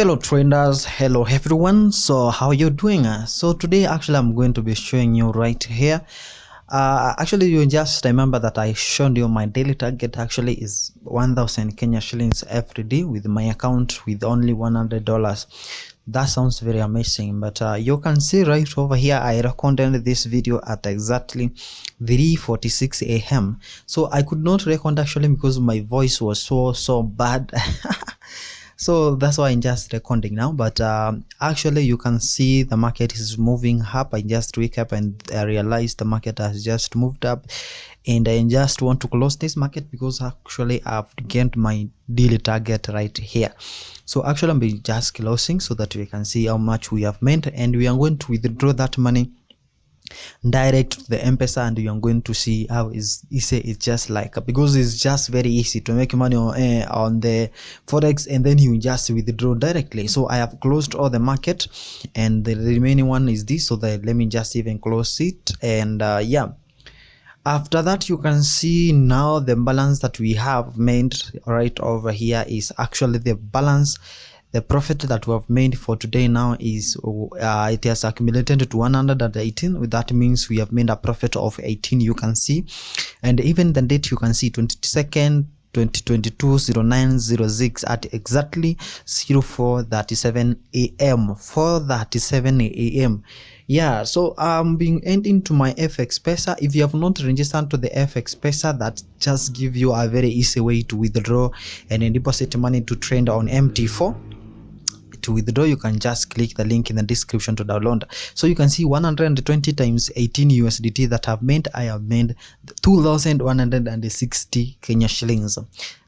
Hello traders, hello everyone. So how you doing? So today actually I'm going to be showing you right here. Actually you just remember that I showed you my daily target actually is 1000 Kenya shillings every day with my account with only $100. That sounds very amazing, but you can see right over here I recorded this video at exactly 3:46 a.m. so I could not record actually because my voice was so bad. So that's why I'm just recording now, but actually you can see the market is moving up. I just wake up and I realized the market has just moved up, and I just want to close this market because actually I've gained my daily target right here. So actually I'm just closing so that we can see how much we have made, and we are going to withdraw that money direct to the M-Pesa, and you are going to see how is easy it's just like, because it's just very easy to make money on the forex, and then you just withdraw directly. So I have closed all the market and the remaining one is this, so that let me just even close it. And yeah, after that you can see now the balance that we have made right over here is actually the balance. The profit that we have made for today now is it has accumulated to 118. That means we have made a profit of 18, you can see. And even the date you can see 22nd 2022 0906 at exactly 04:37 a.m. 4:37 a.m. Yeah, so I'm being ending to my FXPesa. If you have not registered to the FXPesa, that just give you a very easy way to withdraw and deposit money to trade on MT4. To withdraw, you can just click the link in the description to download. So you can see 120 times 18 USDT that I've made. I have made 2,160 Kenya shillings.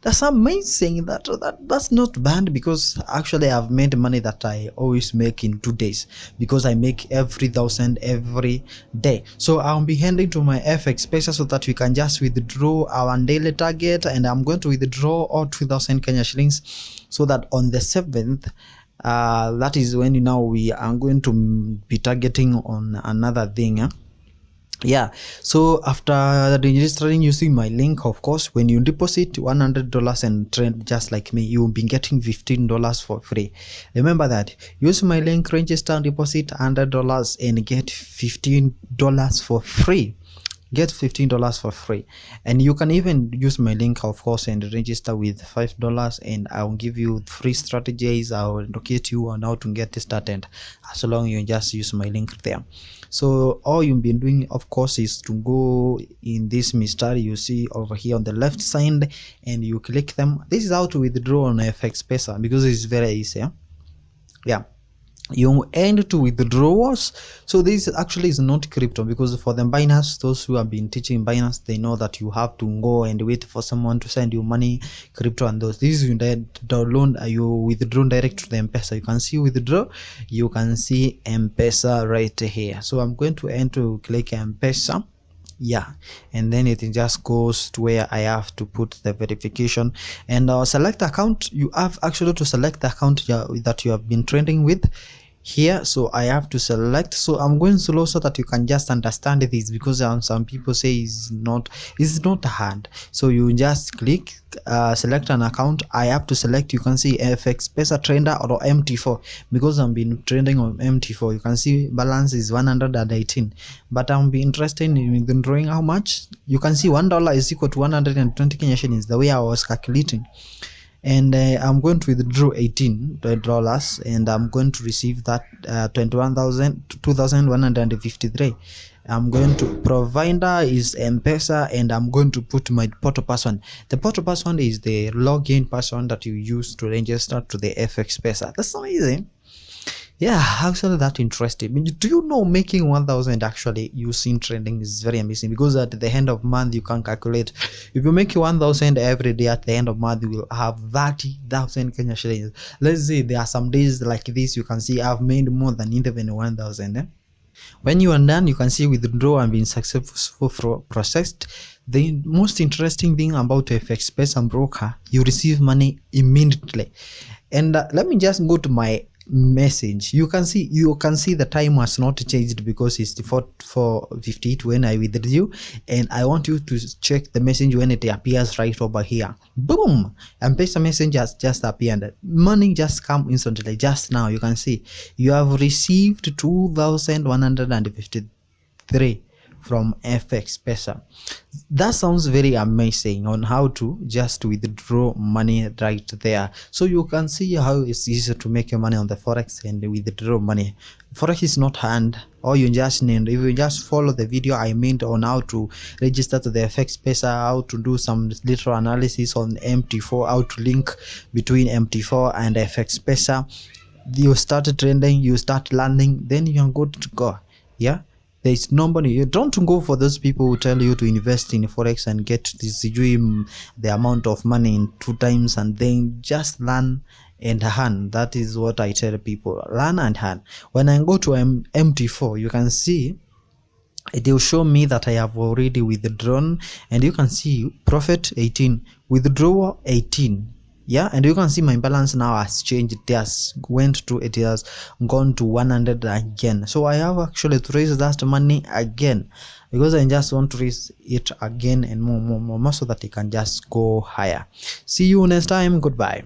That's amazing. That's not bad, because actually I've made money that I always make in 2 days, because I make every 1,000 every day. So I'll be heading to my FXPesa so that we can just withdraw our daily target, and I'm going to withdraw all 2,000 Kenya shillings so that on the 7th, that is when now we are going to be targeting on another thing. Yeah, so after registering using my link, of course, when you deposit $100 and trade just like me, you'll be getting $15 for free. Remember that. Use my link, register, deposit $100 and get $15 for free. Get $15 for free. And you can even use my link, of course, and register with $5, and I'll give you free strategies. I'll educate you on how to get started, as long as you just use my link there. So all you've been doing, of course, is to go in this mystery you see over here on the left side, and you click them. This is how to withdraw on FXPesa, because it's very easy. Yeah, you end to withdrawals. So this actually is not crypto, because for the Binance, those who have been teaching Binance, they know that you have to go and wait for someone to send you money, crypto, and those. This is you download, you withdraw direct to the M-Pesa. You can see withdraw, you can see M-Pesa right here. So I'm going to end to click M-Pesa. Yeah, and then it just goes to where I have to put the verification and select account. You have actually to select the account that you have been trading with here. So I have to select. So I'm going slow so that you can just understand this, because some people say it's not hard. So you just click select an account. I have to select, you can see FXPesa trader or MT4, because I'm been trading on MT4. You can see balance is 118, but I'm be interested in withdrawing how much. You can see $1 is equal to 120 Kenya shillings, the way I was calculating. And I'm going to withdraw $18, and I'm going to receive that 2,153. I'm going to provider is M-Pesa, and I'm going to put my portal password. The portal password is the login password that you use to register to the FXPesa. That's amazing. Yeah, actually that interesting. Do you know making 1,000 actually using trading is very amazing, because at the end of month you can calculate. If you make 1,000 every day, at the end of month you will have 30,000 Kenya shillings. Let's say there are some days like this, you can see I've made more than even 1,000. When you are done, you can see withdraw and being successful processed. The most interesting thing about FXPesa broker, you receive money immediately. And let me just go to my message, you can see the time has not changed because it's the 4:58 when I withdrew, and I want you to check the message when it appears right over here. Boom, M-Pesa message has just appeared. Money just come instantly. Just now you can see you have received 2,153 from FXPesa. That sounds very amazing on how to just withdraw money right there. So you can see how it's easy to make your money on the forex and withdraw money. Forex is not hard. Or you just need, if you just follow the video I made on how to register to the FXPesa, how to do some little analysis on MT4, how to link between MT4 and FXPesa, you start trending, you start learning, then you are good to go. Yeah, there is nobody. You don't go for those people who tell you to invest in forex and get this the amount of money in 2 times, and then just learn and earn. That is what I tell people, learn and earn. When I go to MT4, you can see it will show me that I have already withdrawn, and you can see profit 18, withdrawal 18. Yeah, and you can see my balance now has changed. It has gone to 100 again. So I have actually to raise that money again, because I just want to raise it again and more so that it can just go higher. See you next time. Goodbye.